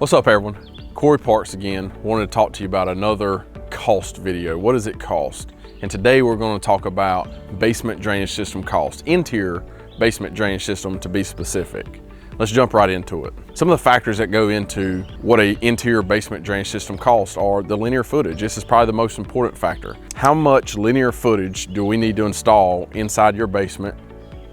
What's up everyone? Corey Parks again. Wanted to talk to you about another cost video. What does it cost? And today we're going to talk about basement drainage system cost, interior basement drainage system to be specific. Let's jump right into it. Some of the factors that go into what an interior basement drainage system costs are the linear footage. This is probably the most important factor. How much linear footage do we need to install inside your basement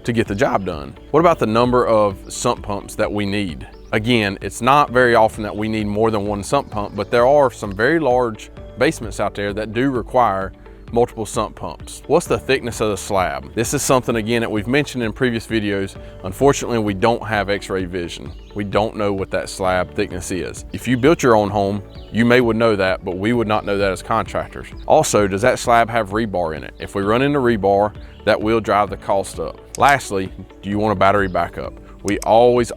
to get the job done? What about the number of sump pumps that we need? Again, it's not very often that we need more than one sump pump, but there are some very large basements out there that do require multiple sump pumps. What's the thickness of the slab? This is something, again, that we've mentioned in previous videos. Unfortunately, we don't have x-ray vision. We don't know what that slab thickness is. If you built your own home, you would know that, but we would not know that as contractors. Also, does that slab have rebar in it? If we run into rebar, that will drive the cost up. Lastly, do you want a battery backup? We always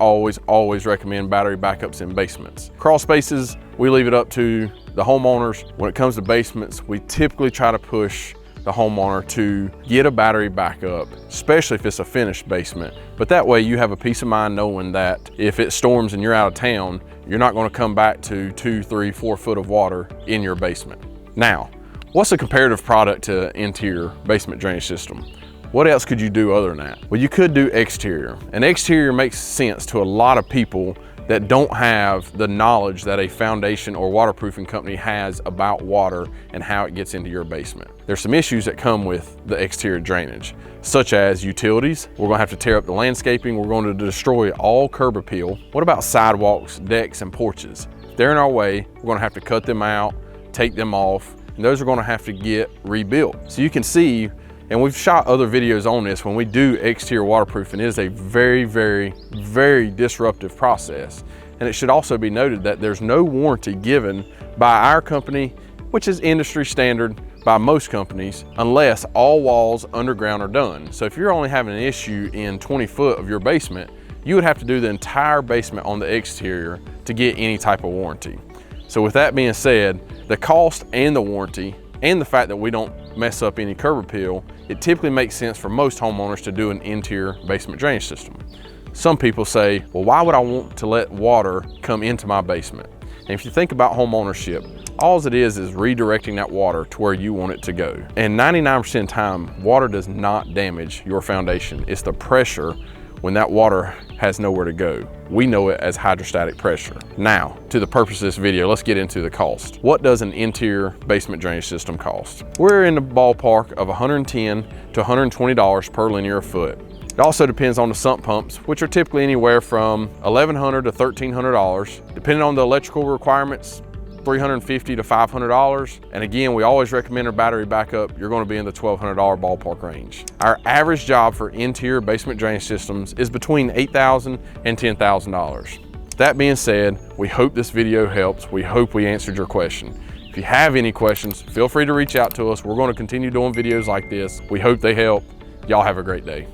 recommend battery backups in basements. Crawl spaces, we leave it up to the homeowners. When it comes to basements, we typically try to push the homeowner to get a battery backup, especially if it's a finished basement. But that way you have a peace of mind knowing that if it storms and you're out of town, you're not gonna come back to 2, 3, 4 foot of water in your basement. Now, what's a comparative product to interior basement drainage system? What else could you do other than that? Well, you could do exterior. And exterior makes sense to a lot of people that don't have the knowledge that a foundation or waterproofing company has about water and how it gets into your basement. There's some issues that come with the exterior drainage, such as utilities. We're gonna have to tear up the landscaping. We're going to destroy all curb appeal. What about sidewalks, decks, and porches? If they're in our way, we're gonna have to cut them out, take them off, and those are gonna have to get rebuilt. So you can see, and we've shot other videos on this, when we do exterior waterproofing, it is a very disruptive process. And it should also be noted that there's no warranty given by our company, which is industry standard by most companies, unless all walls underground are done. So if you're only having an issue in 20 foot of your basement, you would have to do the entire basement on the exterior to get any type of warranty. So with that being said, the cost and the warranty and the fact that we don't mess up any curb appeal, it typically makes sense for most homeowners to do an interior basement drainage system. Some people say, well, why would I want to let water come into my basement? And if you think about home ownership, all it is redirecting that water to where you want it to go. And 99% of the time, water does not damage your foundation. It's the pressure when that water has nowhere to go. We know it as hydrostatic pressure. Now, to the purpose of this video, let's get into the cost. What does an interior basement drainage system cost? We're in the ballpark of $110 to $120 per linear foot. It also depends on the sump pumps, which are typically anywhere from $1,100 to $1,300. Depending on the electrical requirements, $350 to $500. And again, we always recommend a battery backup. You're going to be in the $1,200 ballpark range. Our average job for interior basement drainage systems is between $8,000 and $10,000. That being said, we hope this video helps. We hope we answered your question. If you have any questions, feel free to reach out to us. We're going to continue doing videos like this. We hope they help. Y'all have a great day.